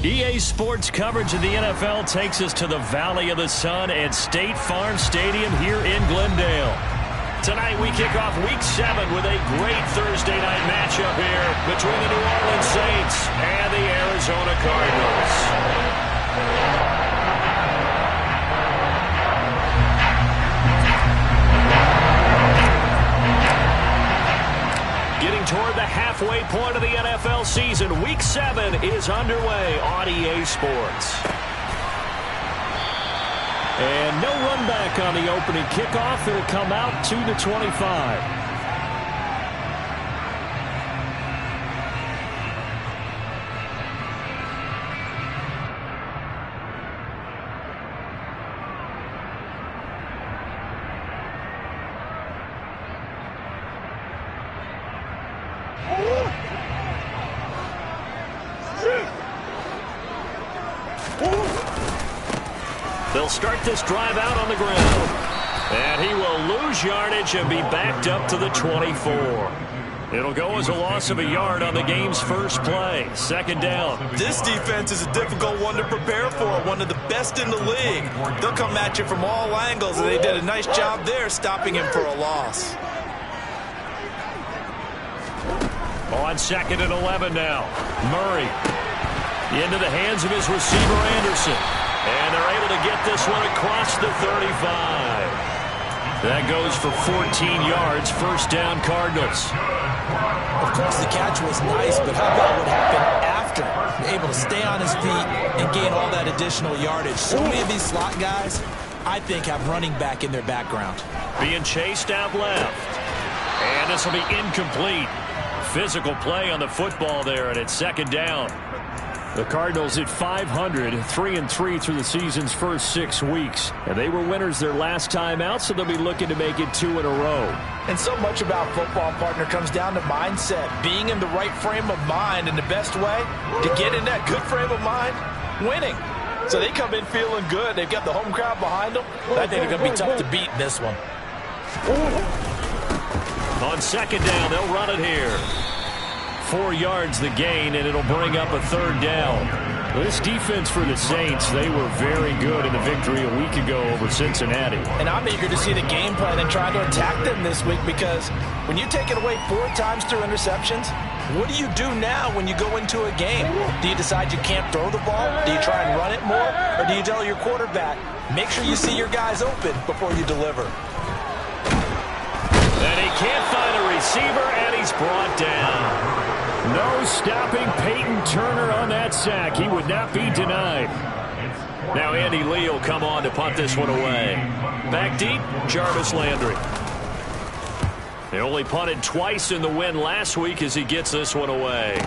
EA Sports coverage of the NFL takes us to the Valley of the Sun at State Farm Stadium here in Glendale. Tonight we kick off Week 7 with a great Thursday night matchup here between the New Orleans Saints and the Arizona Cardinals. Getting toward the halfway point of the NFL season, Week 7 is underway on EA Sports. And no run back on the opening kickoff. It'll come out to the 25. They'll start this drive out on the ground. And he will lose yardage and be backed up to the 24. It'll go as a loss of a yard on the game's first play. Second down. This defense is a difficult one to prepare for. One of the best in the league. They'll come at you from all angles, and they did a nice job there stopping him for a loss. On second and 11 now. Murray into the hands of his receiver, Anderson. And they're able to get this one across the 35. That goes for 14 yards. First down, Cardinals. Of course, the catch was nice, but how about what happened after? Able to stay on his feet and gain all that additional yardage. So many of these slot guys, I think, have running back in their background. Being chased out left. And this will be incomplete. Physical play on the football there, and it's second down. The Cardinals at 500, 3-3 through the season's first 6 weeks. And they were winners their last time out, so they'll be looking to make it 2 in a row. And so much about football, partner, comes down to mindset. Being in the right frame of mind, and the best way to get in that good frame of mind, winning. So they come in feeling good. They've got the home crowd behind them. I think they're going to be tough to beat in this one. On second down, they'll run it here. 4 yards the gain, and it'll bring up a third down. This defense for the Saints, they were very good in the victory a week ago over Cincinnati. And I'm eager to see the game plan and try to attack them this week, because when you take it away 4 times through interceptions, what do you do now when you go into a game? Do you decide you can't throw the ball? Do you try and run it more? Or do you tell your quarterback, make sure you see your guys open before you deliver? And he can't find a receiver, and he's brought down. No stopping Peyton Turner on that sack. He would not be denied. Now Andy Lee will come on to punt this one away. Back deep, Jarvis Landry. They only punted twice in the win last week as he gets this one away.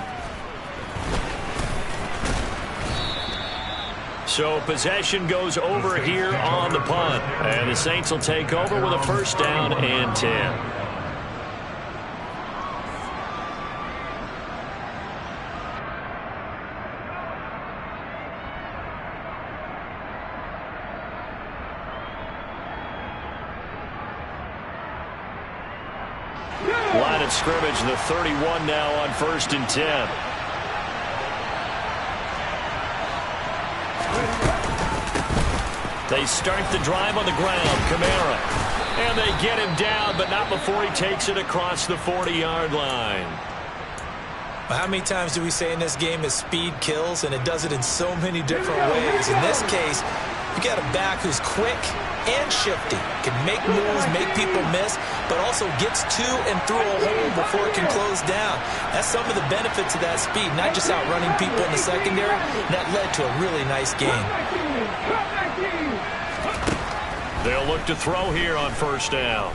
So possession goes over here on the punt. And the Saints will take over with a first down and 10. Line of scrimmage, the 31 now on first and 10. They start the drive on the ground. Kamara. And they get him down, but not before he takes it across the 40-yard line. Well, how many times do we say in this game is speed kills, and it does it in so many different ways. In this case, you got a back who's quick and shifty, can make moves, make people miss, but also gets to and through a hole before it can close down. That's some of the benefits of that speed, not just outrunning people in the secondary. That led to a really nice game. They'll look to throw here on first down.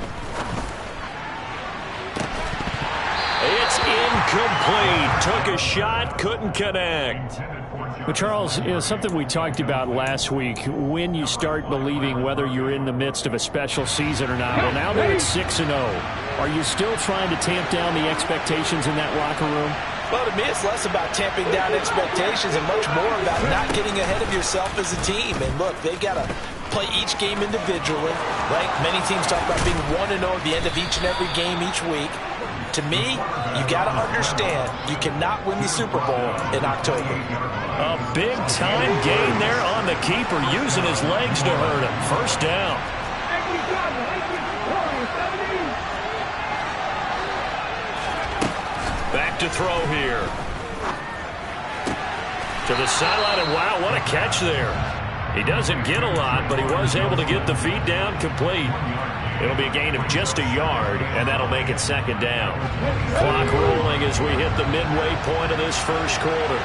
It's incomplete. Took a shot, couldn't connect. Well, Charles, something we talked about last week, when you start believing whether you're in the midst of a special season or not. Well, now they're at 6-0. Are you still trying to tamp down the expectations in that locker room? Well, to me, it's less about tamping down expectations and much more about not getting ahead of yourself as a team. And look, they've got to play each game individually, right? Many teams talk about being 1-0 at the end of each and every game each week. To me, you got to understand you cannot win the Super Bowl in October. A big-time gain there on the keeper, using his legs to hurt him. First down. Back to throw here. To the sideline, and wow, what a catch there. He doesn't get a lot, but he was able to get the feet down complete. It'll be a gain of just a yard, and that'll make it second down. Clock rolling as we hit the midway point of this first quarter.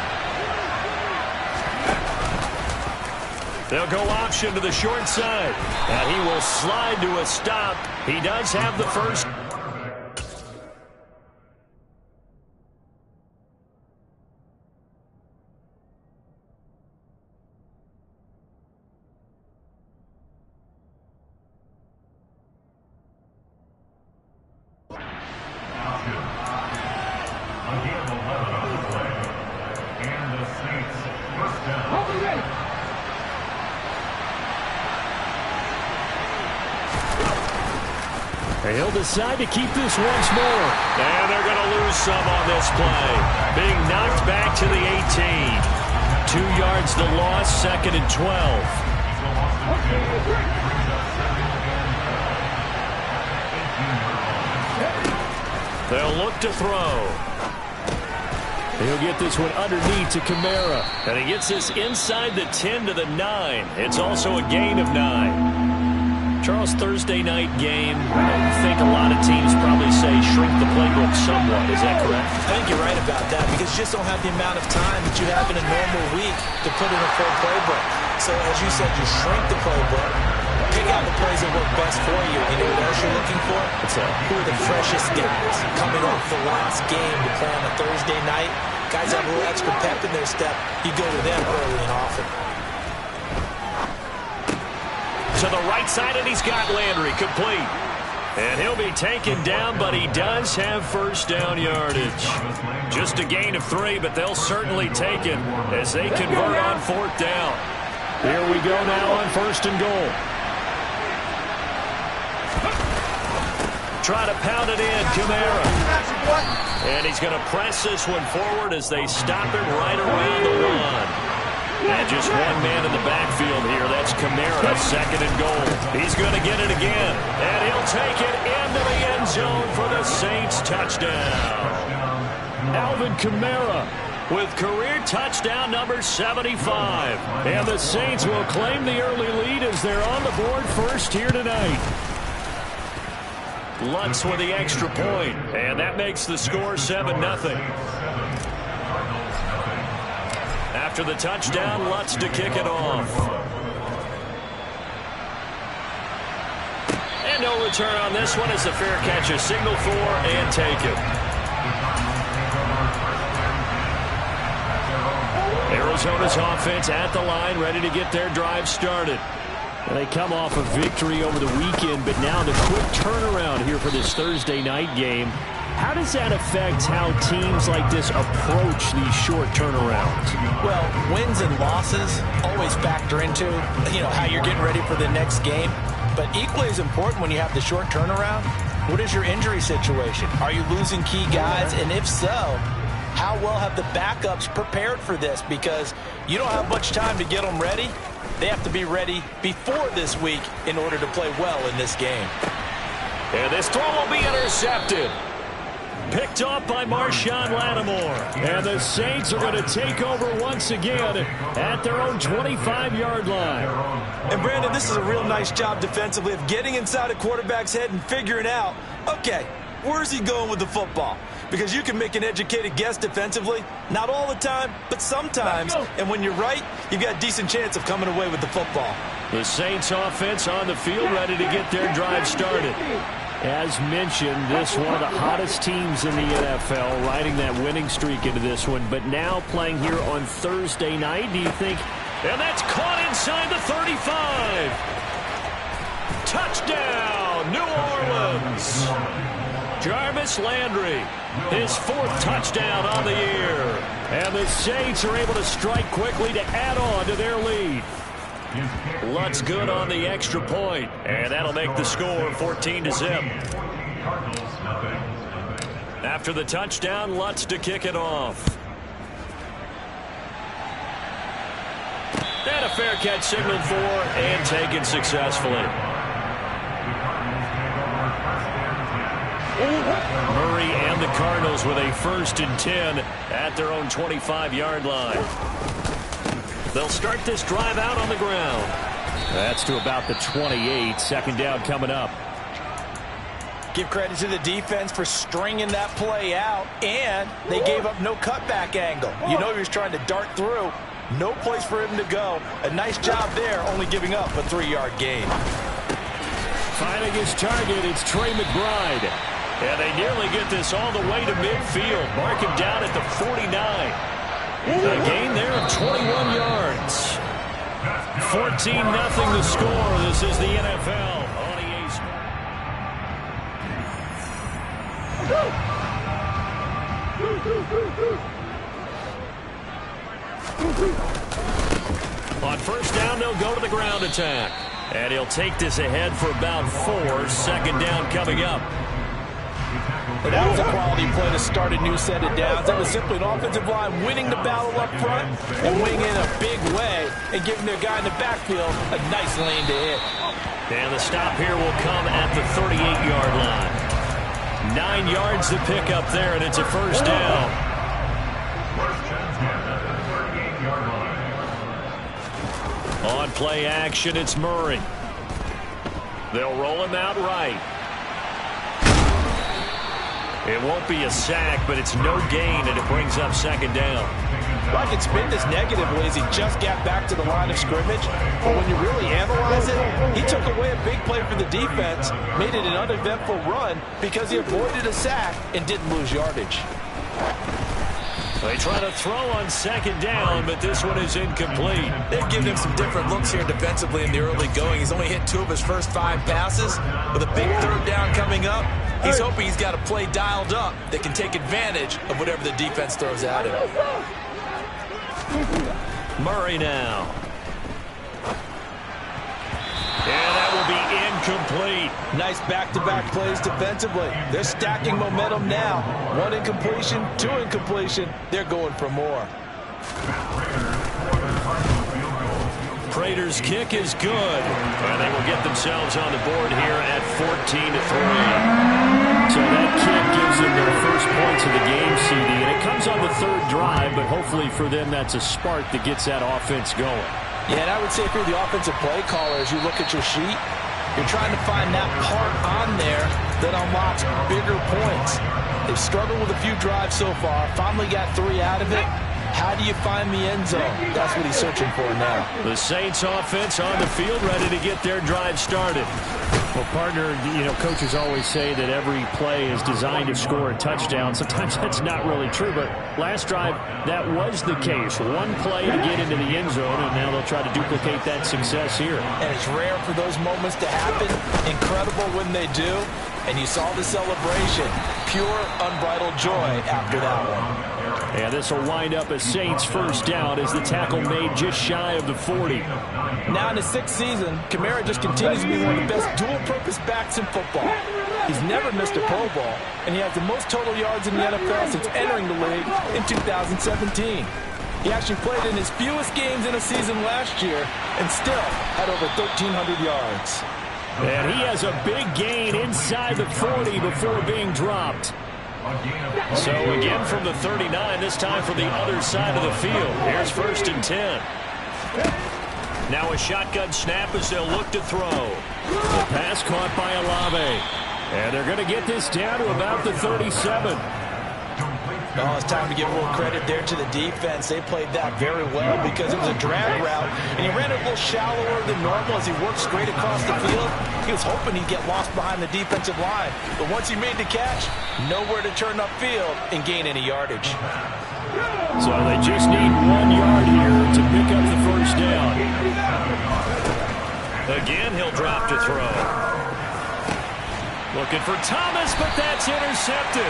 They'll go option to the short side, and he will slide to a stop. He does have the first. He'll decide to keep this once more. And they're going to lose some on this play. Being knocked back to the 18. 2 yards the loss, 2nd and 12. They'll look to throw. He'll get this one underneath to Kamara. And he gets this inside the 10 to the 9. It's also a gain of 9. Charles, Thursday night game, I think a lot of teams probably say shrink the playbook somewhat. Is that correct? I think you're right about that because you just don't have the amount of time that you have in a normal week to put in a full playbook. So as you said, you shrink the playbook, pick out the plays that work best for you. You know what else you're looking for? Who are the freshest guys coming off the last game to play on a Thursday night? Guys have a little extra pep in their step. You go to them early and often. To the right side, and he's got Landry complete. And he'll be taken down, but he does have first down yardage. Just a gain of 3, but they'll certainly take it as they convert on 4th down. Here we go now on 1st and goal. Try to pound it in, Kamara. And he's going to press this one forward as they stop him right around the 1. And just one man in the backfield here. That's Kamara, 2nd and goal. He's going to get it again. And he'll take it into the end zone for the Saints touchdown. Alvin Kamara with career touchdown number 75. And the Saints will claim the early lead as they're on the board first here tonight. Lutz with the extra point. And that makes the score 7-0. After the touchdown, Lutz to kick it off. And no return on this one as the fair catch is signaled for and taken. Arizona's offense at the line, ready to get their drive started. And they come off a victory over the weekend, but now the quick turnaround here for this Thursday night game. How does that affect how teams like this approach these short turnarounds? Well, wins and losses always factor into, how you're getting ready for the next game. But equally as important when you have the short turnaround, what is your injury situation? Are you losing key guys? And if so, how well have the backups prepared for this? Because you don't have much time to get them ready. They have to be ready before this week in order to play well in this game. And this throw will be intercepted. Picked off by Marshawn Lattimore. And the Saints are going to take over once again at their own 25-yard line. And, Brandon, this is a real nice job defensively of getting inside a quarterback's head and figuring out, okay, where's he going with the football? Because you can make an educated guess defensively. Not all the time, but sometimes. And when you're right, you've got a decent chance of coming away with the football. The Saints offense on the field ready to get their drive started. As mentioned, this one of the hottest teams in the NFL, riding that winning streak into this one, but now playing here on Thursday night. Do you think? And that's caught inside the 35. Touchdown, New Orleans. Jarvis Landry, his 4th touchdown on the year. And the Saints are able to strike quickly to add on to their lead. Lutz good on the extra point, and that'll make the score 14-0. After the touchdown, Lutz to kick it off. And a fair catch signaled for and taken successfully. Murray and the Cardinals with a 1st and 10 at their own 25-yard line. They'll start this drive out on the ground. That's to about the 28. 2nd down coming up. Give credit to the defense for stringing that play out, and they gave up no cutback angle. You know he was trying to dart through. No place for him to go. A nice job there, only giving up a 3-yard gain. Finding his target, it's Trey McBride. And they nearly get this all the way to midfield. Mark him down at the 49. A gain there of 21 yards. 14-0 the score. This is the NFL on EA Sports. On 1st down, they'll go to the ground attack. And he'll take this ahead for about 4. 2nd down coming up. But that was a quality play to start a new set of downs. That was simply an offensive line winning the battle up front and winning in a big way and giving their guy in the backfield a nice lane to hit. And the stop here will come at the 38-yard line. 9 yards to pick up there, and it's a 1st down. On play action, it's Murray. They'll roll him out right. It won't be a sack, but it's no gain, and it brings up 2nd down. Well, I can spin this negatively as he just got back to the line of scrimmage. But when you really analyze it, he took away a big play for the defense, made it an uneventful run because he avoided a sack and didn't lose yardage. They try to throw on 2nd down, but this one is incomplete. They've given him some different looks here defensively in the early going. He's only hit 2 of his first 5 passes. With a big 3rd down coming up, he's hoping he's got a play dialed up that can take advantage of whatever the defense throws at him. Murray now. And that will be incomplete. Nice back-to-back plays defensively. They're stacking momentum now. 1 incompletion, 2 incompletion. They're going for more. Prater's kick is good. And they will get themselves on the board here at 14-3. So that kick gives them their first points of the game, CD. And it comes on the 3rd drive, but hopefully for them that's a spark that gets that offense going. Yeah, and I would say if you're the offensive play caller, as you look at your sheet, you're trying to find that part on there that unlocks bigger points. They've struggled with a few drives so far, finally got 3 out of it. How do you find the end zone? That's what he's searching for now. The Saints offense on the field, ready to get their drive started. Well, partner, you know, coaches always say that every play is designed to score a touchdown. Sometimes that's not really true, but last drive, that was the case. 1 play to get into the end zone, and now they'll try to duplicate that success here. And it's rare for those moments to happen. Incredible when they do. And you saw the celebration. Pure, unbridled joy after that one. And this will wind up a Saints 1st down as the tackle made just shy of the 40. Now in his 6th season, Kamara just continues to be one of the best dual-purpose backs in football. He's never missed a Pro Bowl, and he has the most total yards in the NFL since entering the league in 2017. He actually played in his fewest games in a season last year and still had over 1,300 yards. And he has a big gain inside the 40 before being dropped. So again from the 39, this time from the other side of the field. Here's 1st and 10. Now a shotgun snap as they'll look to throw. The pass caught by Olave. And they're going to get this down to about the 37. Oh, it's time to give a little credit there to the defense. They played that very well because it was a drag route, and he ran it a little shallower than normal as he worked straight across the field. He was hoping he'd get lost behind the defensive line, but once he made the catch, nowhere to turn upfield and gain any yardage. So they just need 1 yard here to pick up the 1st down. Again, he'll drop to throw. Looking for Thomas, but that's intercepted.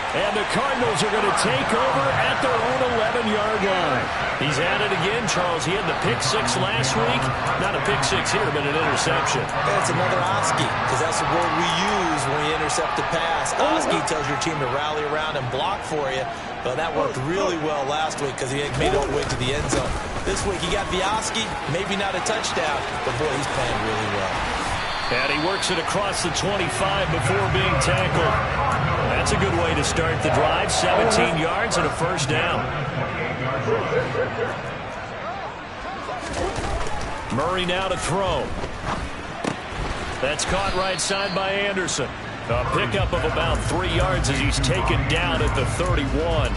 And the Cardinals are going to take over at their own 11-yard line. He's at it again, Charles. He had the pick-6 last week. Not a pick-6 here, but an interception. That's another Oski, because that's the word we use when we intercept a pass. Oski tells your team to rally around and block for you. But that worked really well last week because he made it all the way to the end zone. This week he got the Oski, maybe not a touchdown, but boy, he's playing really well. And he works it across the 25 before being tackled. That's a good way to start the drive. 17 yards and a first down. Murray now to throw. That's caught right side by Anderson. A pickup of about 3 yards as he's taken down at the 31.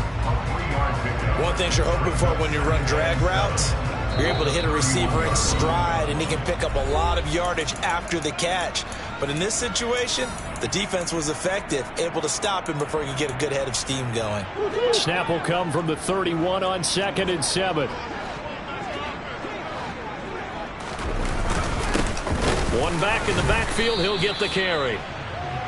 One thing you're hoping for when you run drag routes, you're able to hit a receiver in stride, and he can pick up a lot of yardage after the catch. But in this situation, the defense was effective, able to stop him before he could get a good head of steam going. Snap will come from the 31 on 2nd and 7. One back in the backfield, he'll get the carry.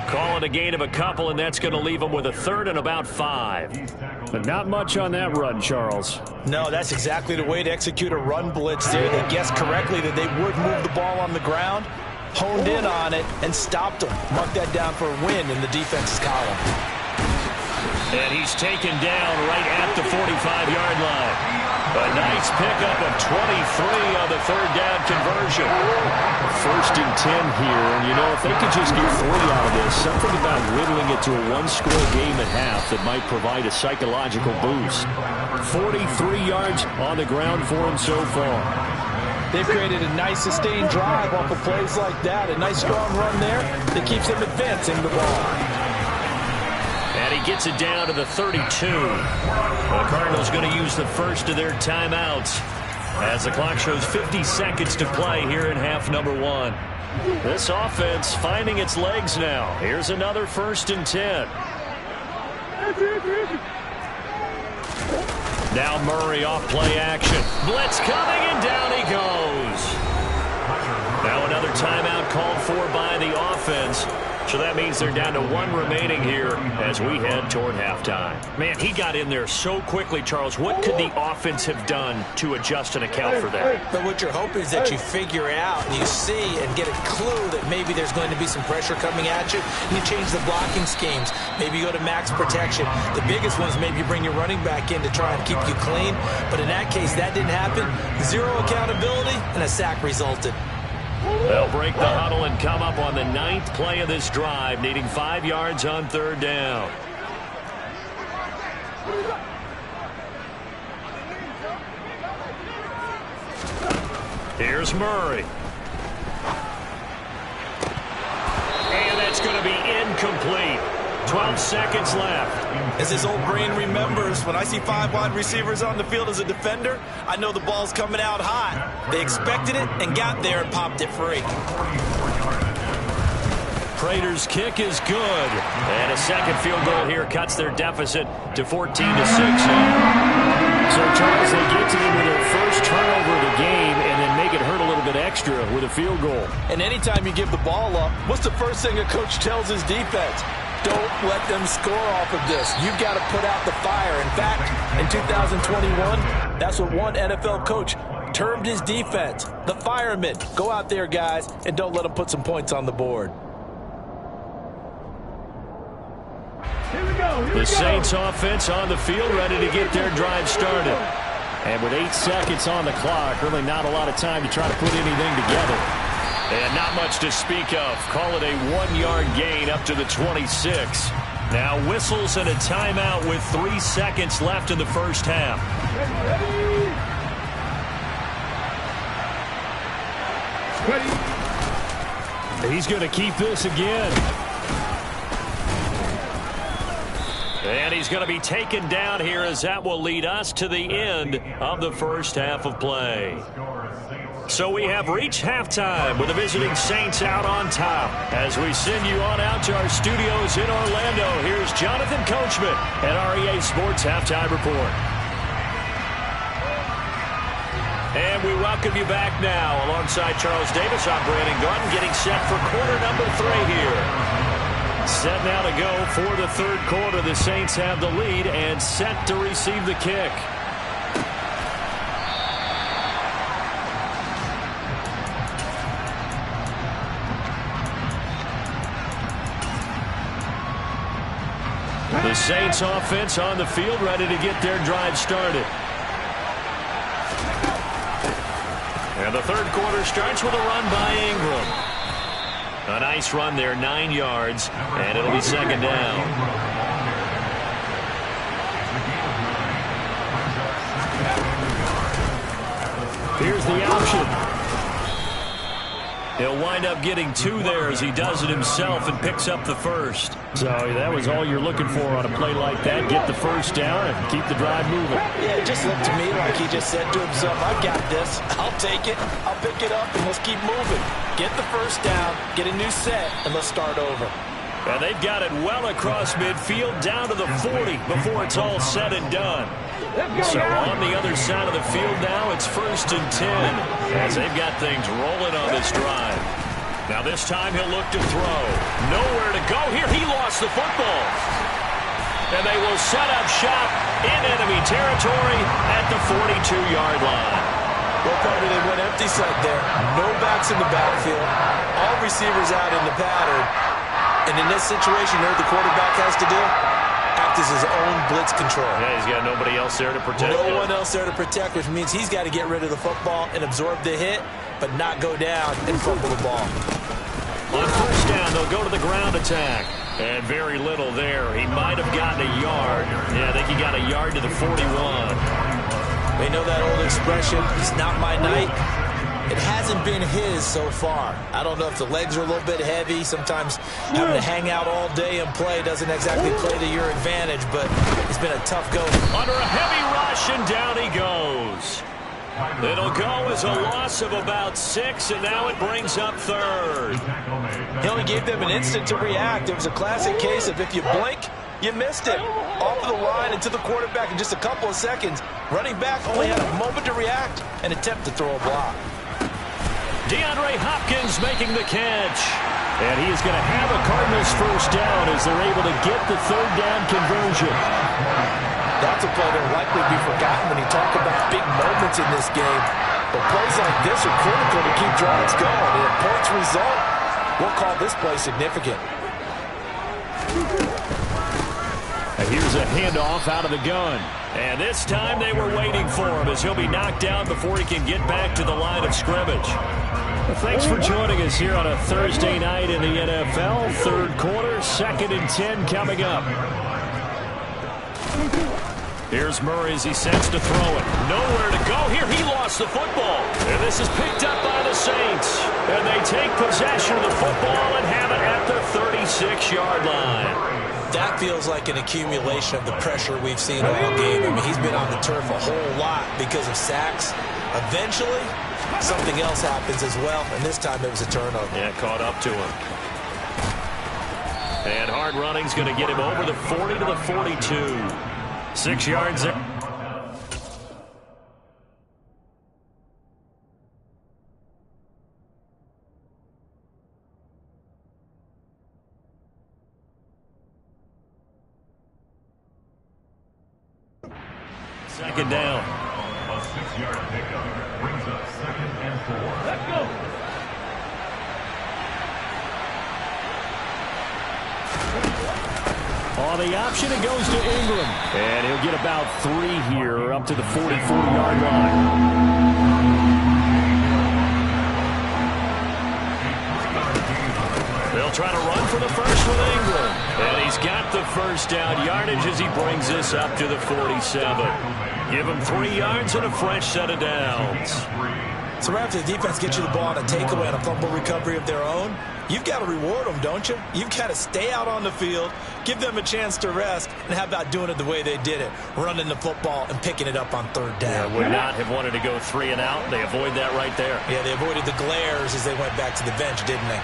Call it a gain of a couple, and that's going to leave him with a 3rd and about 5. But not much on that run, Charles. No, that's exactly the way to execute a run blitz there. They guessed correctly that they would move the ball on the ground, honed in on it, and stopped them. Mark that down for a win in the defense's column. And he's taken down right at the 45-yard line. A nice pickup of 23 on the 3rd down conversion. 1st and 10 here, and you know, if they could just get 3 out of this, something about whittling it to a 1-score game at half that might provide a psychological boost. 43 yards on the ground for him so far. They've created a nice sustained drive off of plays like that. A nice strong run there that keeps them advancing the ball. And he gets it down to the 32. The Cardinals going to use the first of their timeouts as the clock shows 50 seconds to play here in half number 1. This offense finding its legs now. Here's another 1st and 10. Now Murray off play action. Blitz coming, and down he goes. Now another timeout called for by the offense. So that means they're down to 1 remaining here as we head toward halftime. Man, he got in there so quickly, Charles. What could the offense have done to adjust and account for that? But what you're hoping is that you figure it out and you see and get a clue that maybe there's going to be some pressure coming at you. And you change the blocking schemes. Maybe you go to max protection. The biggest one is maybe you bring your running back in to try and keep you clean. But in that case, that didn't happen. 0 accountability, and a sack resulted. They'll break the huddle and come up on the 9th play of this drive, needing 5 yards on 3rd down. Here's Murray. And that's going to be incomplete. 12 seconds left. As his old brain remembers, when I see 5 wide receivers on the field as a defender, I know the ball's coming out hot. They expected it and got there and popped it free. Prater's kick is good. And a second field goal here cuts their deficit to 14-6 now. So, Charles, they get to them with their first turnover of the game and then make it hurt a little bit extra with a field goal. And anytime you give the ball up, what's the first thing a coach tells his defense? Don't let them score off of this. You've got to put out the fire. In fact, in 2021, that's what one NFL coach termed his defense, the firemen. Go out there, guys, and don't let them put some points on the board. The Saints offense on the field, ready to get their drive started. And with 8 seconds on the clock, really not a lot of time to try to put anything together. And not much to speak of. Call it a 1-yard gain up to the 26. Now whistles and a timeout with 3 seconds left in the first half. He's going to keep this again. And he's going to be taken down here as that will lead us to the end of the first half of play. So we have reached halftime with the visiting Saints out on top. As we send you on out to our studios in Orlando, here's Jonathan Coachman at REA Sports Halftime Report. And we welcome you back now alongside Charles Davis. I'm Brandon Gaudin getting set for quarter number 3 here. Set now to go for the third quarter. The Saints have the lead and set to receive the kick. The Saints offense on the field, ready to get their drive started. And the third quarter starts with a run by Ingram. A nice run there, 9 yards, and it'll be second down. Here's the option. He'll wind up getting 2 there as he does it himself and picks up the first. So that was all you're looking for on a play like that. Get the first down and keep the drive moving. Yeah, it just looked to me like he just said to himself, I got this. I'll take it. I'll pick it up, and let's keep moving. Get the first down, get a new set, and let's start over. And they've got it well across midfield down to the 40 before it's all said and done. So on the other side of the field now, it's 1st and 10 as they've got things rolling on this drive. Now this time he'll look to throw. Nowhere to go here. He lost the football. And they will set up shop in enemy territory at the 42-yard line. Well, probably they went empty set there. No backs in the backfield. All receivers out in the pattern. And in this situation, you know what the quarterback has to do? Act as his own blitz control. Yeah, he's got nobody else there to protect. No one else there to protect, which means he's got to get rid of the football and absorb the hit, but not go down and fumble the ball. On first down, they'll go to the ground attack. And very little there. He might have gotten a yard. Yeah, I think he got a yard to the 41. They know that old expression, it's not my night. It hasn't been his so far. I don't know if the legs are a little bit heavy. Sometimes having to hang out all day and play doesn't exactly play to your advantage, but it's been a tough go. Under a heavy rush, and down he goes. It'll go as a loss of about 6, and now it brings up third. He only gave them an instant to react. It was a classic case of if you blink, you missed it. Off of the line and to the quarterback in just a couple of seconds. Running back only had a moment to react and attempt to throw a block. DeAndre Hopkins making the catch. And he is going to have a Cardinals first down as they're able to get the third down conversion. That's a play that will likely be forgotten when you talk about big moments in this game. But plays like this are critical to keep drives going. And if points result, we'll call this play significant. And here's a handoff out of the gun. And this time they were waiting for him as he'll be knocked down before he can get back to the line of scrimmage. Well, thanks for joining us here on a Thursday night in the NFL. Third quarter, 2nd and 10 coming up. Here's Murray as he sets to throw it. Nowhere to go here. He lost the football. And this is picked up by the Saints. And they take possession of the football and have it at the 36-yard line. That feels like an accumulation of the pressure we've seen all game. I mean, he's been on the turf a whole lot because of sacks. Eventually, something else happens as well, and this time it was a turnover. Yeah, caught up to him. And hard running's going to get him over the 40 to the 42. 6 yards there. Second down. A 6-yard pickup brings up 2nd and 4. Let's go. On the option, it goes to Ingram. And he'll get about 3 here up to the 44-yard line. They'll try to run for the first with Ingram. And he's got the first down yardage as he brings this up to the 47. Give him 3 yards and a fresh set of downs. So after the defense gets you the ball on a takeaway and a fumble recovery of their own, you've got to reward them, don't you? You've got to stay out on the field, give them a chance to rest, and how about doing it the way they did it, running the football and picking it up on third down. Yeah, would not have wanted to go 3 and out. They avoid that right there. Yeah, they avoided the glares as they went back to the bench, didn't they?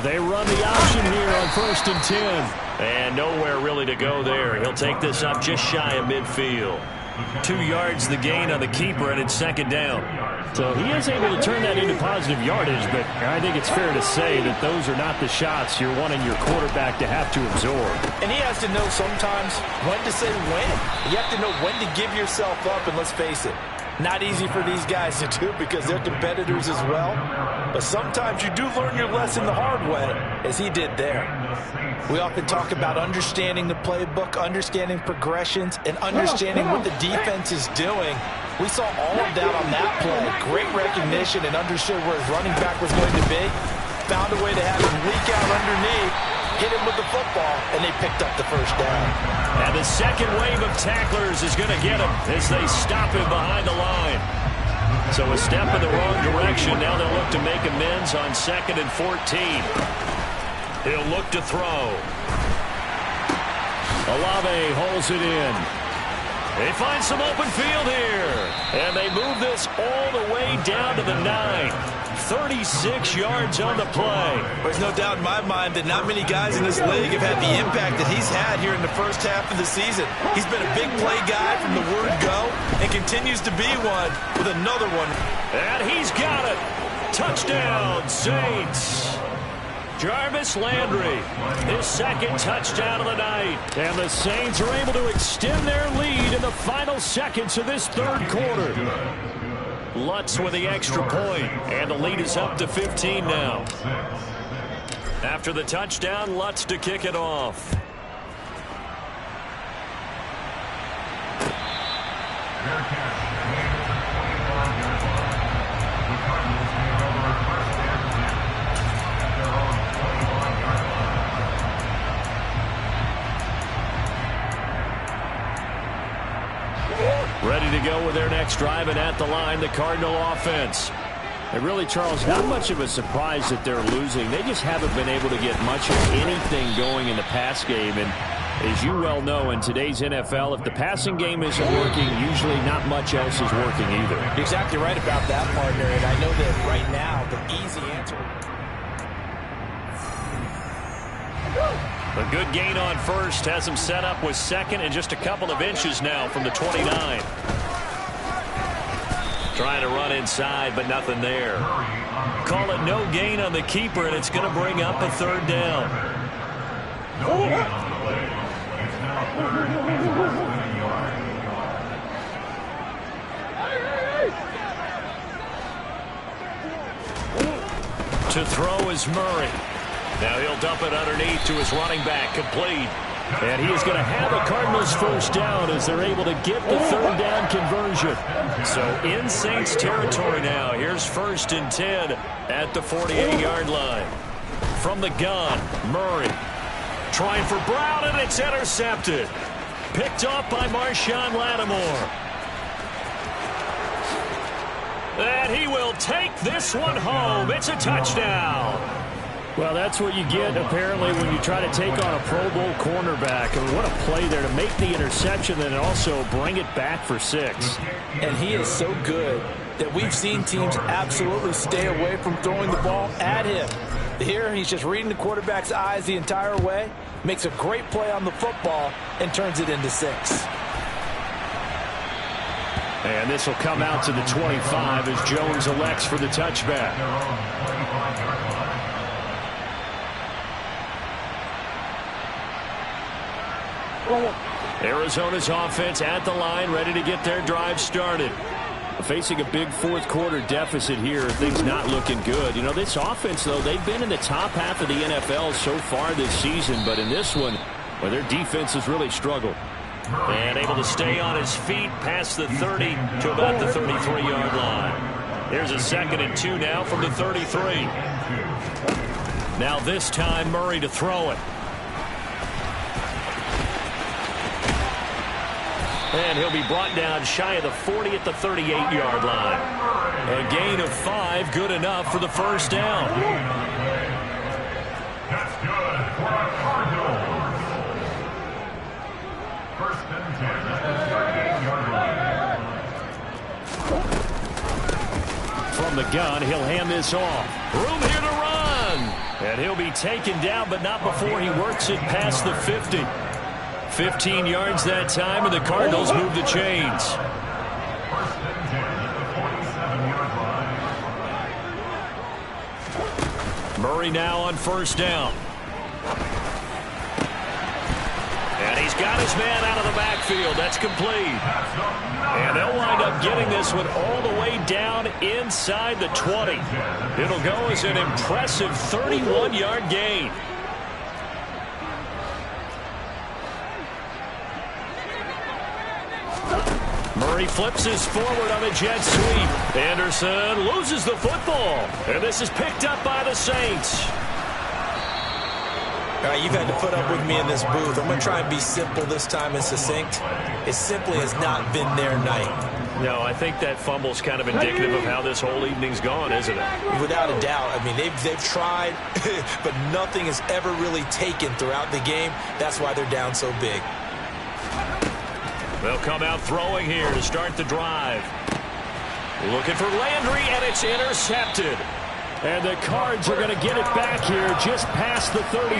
They run the option here on 1st and 10. And nowhere really to go there. He'll take this up just shy of midfield. 2 yards the gain on the keeper, and it's second down. So he is able to turn that into positive yardage, but I think it's fair to say that those are not the shots you're wanting your quarterback to have to absorb. And he has to know sometimes when to say when. You have to know when to give yourself up, and let's face it, not easy for these guys to do because they're competitors as well. But sometimes you do learn your lesson the hard way, as he did there. We often talk about understanding the playbook, understanding progressions, and understanding what the defense is doing. We saw all of that on that play. Great recognition and understood where his running back was going to be. Found a way to have him leak out underneath, hit him with the football, and they picked up the first down. And the second wave of tacklers is going to get him as they stop him behind the line. So a step in the wrong direction. Now they'll look to make amends on 2nd and 14. He'll look to throw. Olave holds it in. They find some open field here. And they move this all the way down to the 9. 36 yards on the play. There's no doubt in my mind that not many guys in this league have had the impact that he's had here in the first half of the season. He's been a big play guy from the word go and continues to be one with another one. And he's got it. Touchdown, Saints. Jarvis Landry, his second touchdown of the night. And the Saints are able to extend their lead in the final seconds of this third quarter. Lutz with the extra point, and the lead is up to 15 now. After the touchdown, Lutz to kick it off. Ready to go with their next drive, and at the line, the Cardinal offense. And really, Charles, not much of a surprise that they're losing. They just haven't been able to get much of anything going in the pass game. And as you well know, in today's NFL, if the passing game isn't working, usually not much else is working either. You're exactly right about that, partner. And I know that right now, the easy answer. A good gain on first has him set up with second and just a couple of inches now from the 29. Trying to run inside, but nothing there. Call it no gain on the keeper, and it's going to bring up a third down. To throw is Murray. Now he'll dump it underneath to his running back, complete. And he is going to have a Cardinals first down as they're able to get the third down conversion. So in Saints territory now. Here's 1st and 10 at the 48-yard line. From the gun, Murray. Trying for Brown, and it's intercepted. Picked off by Marshawn Lattimore. And he will take this one home. It's a touchdown. Well, that's what you get, apparently, when you try to take on a Pro Bowl cornerback. I mean, what a play there to make the interception and also bring it back for 6. And he is so good that we've seen teams absolutely stay away from throwing the ball at him. Here, he's just reading the quarterback's eyes the entire way, makes a great play on the football, and turns it into 6. And this will come out to the 25 as Jones elects for the touchback. Arizona's offense at the line, ready to get their drive started. Facing a big fourth quarter deficit here, things not looking good. You know, this offense, though, they've been in the top half of the NFL so far this season, but in this one, well, their defense has really struggled. And able to stay on his feet past the 30 to about the 33-yard line. Here's a 2nd and 2 now from the 33. Now this time, Murray to throw it. And he'll be brought down shy of the 40 at the 38-yard line. A gain of 5, good enough for the first down. That's good for the Cardinals. 1st and 10 at the 38-yard line. From the gun, he'll hand this off. Room here to run. And he'll be taken down, but not before he works it past the 50. 15 yards that time, and the Cardinals move the chains. 1st and 10 at the 47-yard line. Murray now on first down. And he's got his man out of the backfield. That's complete. And they'll wind up getting this one all the way down inside the 20. It'll go as an impressive 31-yard gain. Murray flips his forward on a jet sweep. Anderson loses the football. And this is picked up by the Saints. All right, you've had to put up with me in this booth. I'm going to try and be simple this time and succinct. It simply has not been their night. No, I think that fumble's kind of indicative of how this whole evening's gone, isn't it? Without a doubt. I mean, they've tried, but nothing has ever really taken throughout the game. That's why they're down so big. They'll come out throwing here to start the drive. Looking for Landry, and it's intercepted. And the Cards are going to get it back here just past the 35.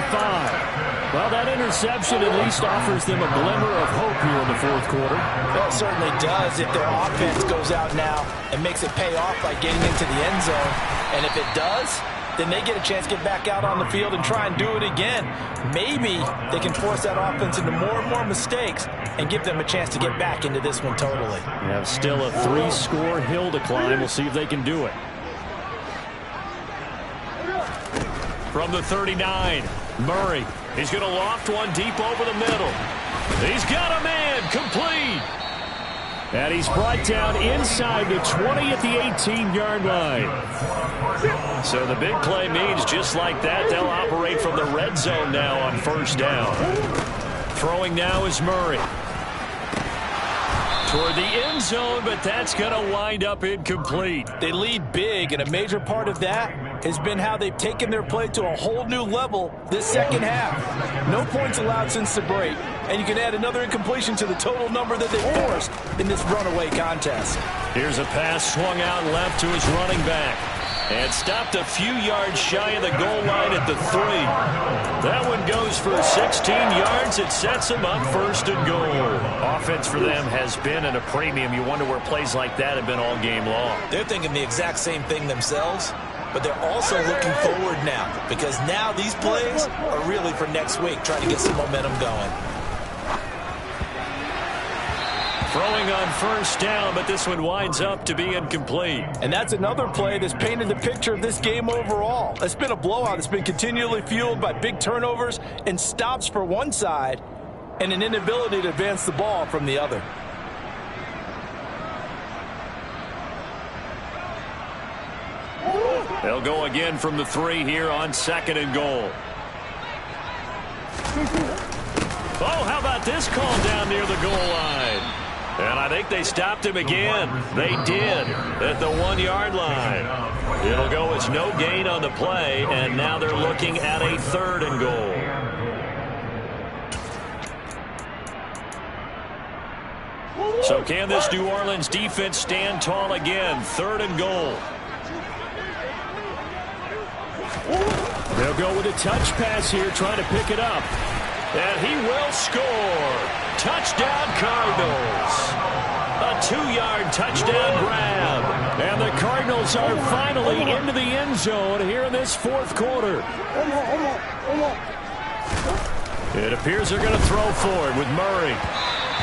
Well, that interception at least offers them a glimmer of hope here in the fourth quarter. Well, it certainly does if their offense goes out now and makes it pay off by getting into the end zone. And if it does, then they get a chance to get back out on the field and try and do it again. Maybe they can force that offense into more and more mistakes and give them a chance to get back into this one totally. Yeah, still a 3-score hill to climb. We'll see if they can do it. From the 39, Murray. He's going to loft one deep over the middle. He's got a man, complete. And he's brought down inside the 20 at the 18-yard line. So the big play means just like that, they'll operate from the red zone now on first down. Throwing now is Murray. Toward the end zone, but that's going to wind up incomplete. They lead big, and a major part of that has been how they've taken their play to a whole new level this second half. No points allowed since the break, and you can add another incompletion to the total number that they forced in this runaway contest. Here's a pass swung out left to his running back. And stopped a few yards shy of the goal line at the 3. That one goes for 16 yards. It sets them up first and goal. Offense for them has been at a premium. You wonder where plays like that have been all game long. They're thinking the exact same thing themselves, but they're also looking forward now because now these plays are really for next week, trying to get some momentum going. Throwing on first down, but this one winds up to be incomplete. And that's another play that's painted the picture of this game overall. It's been a blowout. It's been continually fueled by big turnovers and stops for one side and an inability to advance the ball from the other. They'll go again from the 3 here on second and goal. Oh, how about this call down near the goal line? And I think they stopped him again. They did at the 1-yard line. It'll go as no gain on the play, and now they're looking at a third and goal. So can this New Orleans defense stand tall again? Third and goal. They'll go with a touch pass here, trying to pick it up. And he will score. Touchdown, Cardinals. A 2-yard touchdown grab. And the Cardinals are finally into the end zone here in this fourth quarter. It appears they're going to throw forward with Murray.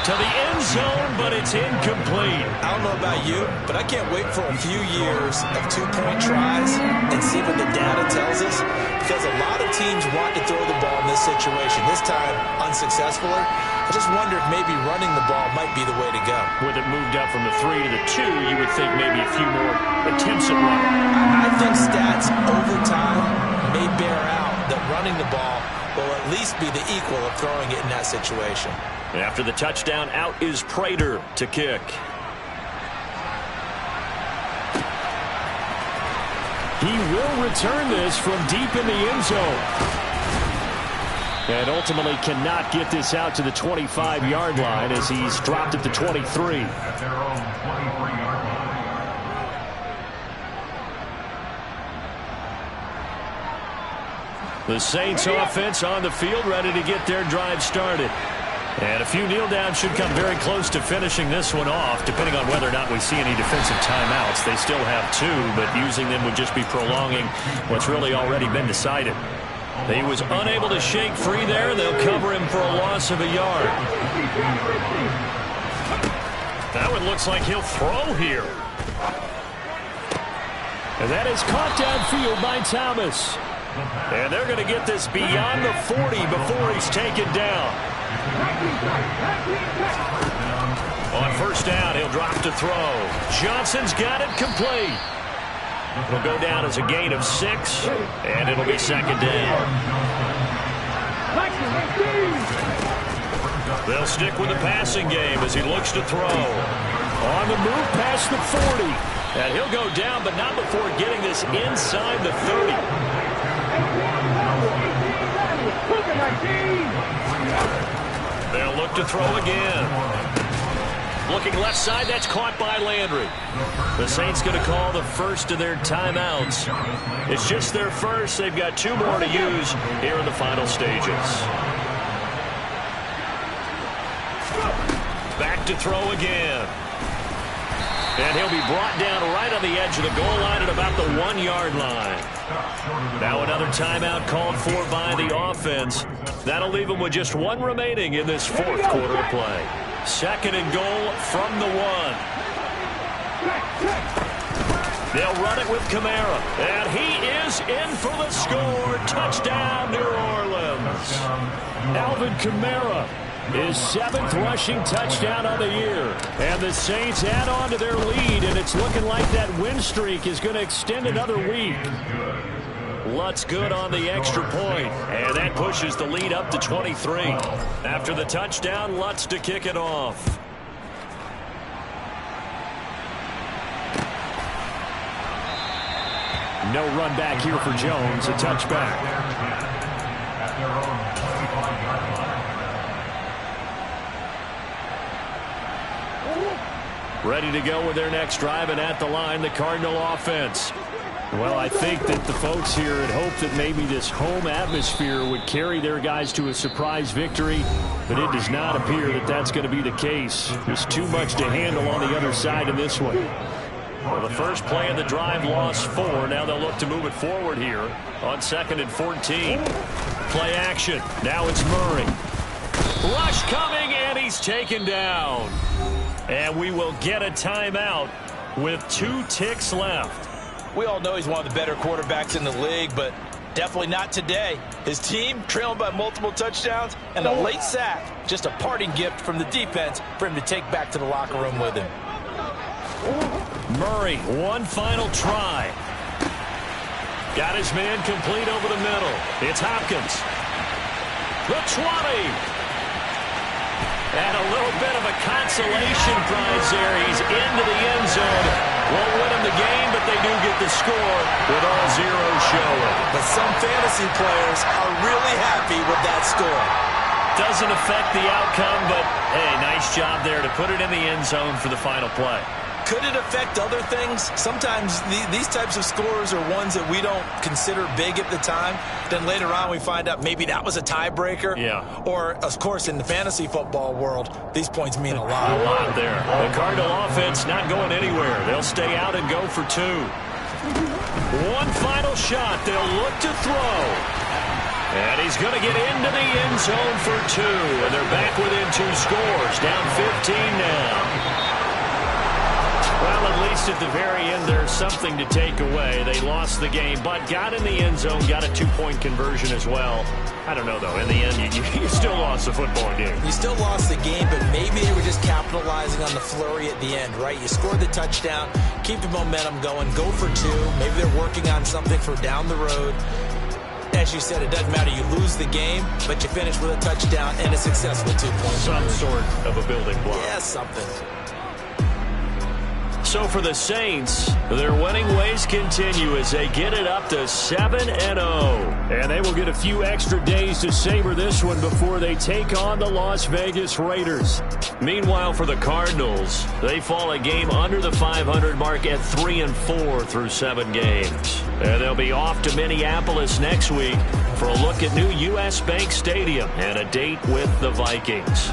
To the end zone, but it's incomplete. I don't know about you, but I can't wait for a few years of 2-point tries and see what the data tells us. Because a lot of teams want to throw the ball in this situation. This time, unsuccessfully. I just wonder if maybe running the ball might be the way to go. With it moved up from the 3 to the 2, you would think maybe a few more attempts at running. I think stats over time may bear out that running the ball will at least be the equal of throwing it in that situation. After the touchdown, out is Prater to kick. He will return this from deep in the end zone. And ultimately cannot get this out to the 25-yard line as he's dropped at the 23. At their own 23-yard line. The Saints offense on the field ready to get their drive started. And a few kneel downs should come very close to finishing this one off, depending on whether or not we see any defensive timeouts. They still have 2, but using them would just be prolonging what's really already been decided. He was unable to shake free there. They'll cover him for a loss of a yard. That one looks like he'll throw here. And that is caught downfield by Thomas. And they're going to get this beyond the 40 before he's taken down. On first down, he'll drop to throw. Johnson's got it complete. It'll go down as a gain of 6, and it'll be second down. They'll stick with the passing game as he looks to throw. On the move past the 40. And he'll go down, but not before getting this inside the 30. They'll look to throw again. Looking left side, that's caught by Landry. The Saints going to call the first of their timeouts. It's just their first. They've got 2 more to use here in the final stages. Back to throw again. And he'll be brought down right on the edge of the goal line at about the 1-yard line. Now another timeout called for by the offense. That'll leave them with just 1 remaining in this 4th quarter of play. Second and goal from the 1. They'll run it with Kamara. And he is in for the score. Touchdown, New Orleans. Alvin Kamara, his 7th rushing touchdown of the year. And the Saints add on to their lead, and it's looking like that win streak is going to extend another week. Lutz good on the extra point, and that pushes the lead up to 23. After the touchdown, Lutz to kick it off. No run back here for Jones, a touchback. Ready to go with their next drive, and at the line, the Cardinal offense. Well, I think that the folks here had hoped that maybe this home atmosphere would carry their guys to a surprise victory, but it does not appear that that's going to be the case. There's too much to handle on the other side in this one. Well, the first play of the drive lost 4. Now they'll look to move it forward here on 2nd and 14. Play action. Now it's Murray. Rush coming, and he's taken down. And we will get a timeout with 2 ticks left. We all know he's one of the better quarterbacks in the league, but definitely not today. His team trailing by multiple touchdowns and a late sack. Just a parting gift from the defense for him to take back to the locker room with him. Murray, one final try. Got his man complete over the middle. It's Hopkins. The 20. And a little bit of a consolation prize there. He's into the end zone. Won't win him the game, but they do get the score with all zeros showing. But some fantasy players are really happy with that score. Doesn't affect the outcome, but, hey, nice job there to put it in the end zone for the final play. Could it affect other things? Sometimes these types of scores are ones that we don't consider big at the time. Then later on we find out maybe that was a tiebreaker. Yeah. Or, of course, in the fantasy football world, these points mean a lot. A lot there. The Cardinal offense not going anywhere. They'll stay out and go for 2. One final shot. They'll look to throw. And he's going to get into the end zone for 2. And they're back within 2 scores. Down 15 now. Well, at least at the very end, there's something to take away. They lost the game, but got in the end zone, got a 2-point conversion as well. I don't know, though. In the end, you still lost the football game. You still lost the game, but maybe they were just capitalizing on the flurry at the end, right? You scored the touchdown, keep the momentum going, go for 2. Maybe they're working on something for down the road. As you said, it doesn't matter. You lose the game, but you finish with a touchdown and a successful 2-point. Some sort of a building block. Yeah, something. So for the Saints, their winning ways continue as they get it up to 7-0. And they will get a few extra days to savor this one before they take on the Las Vegas Raiders. Meanwhile, for the Cardinals, they fall a game under the 500 mark at 3-4 through 7 games. And they'll be off to Minneapolis next week for a look at new U.S. Bank Stadium and a date with the Vikings.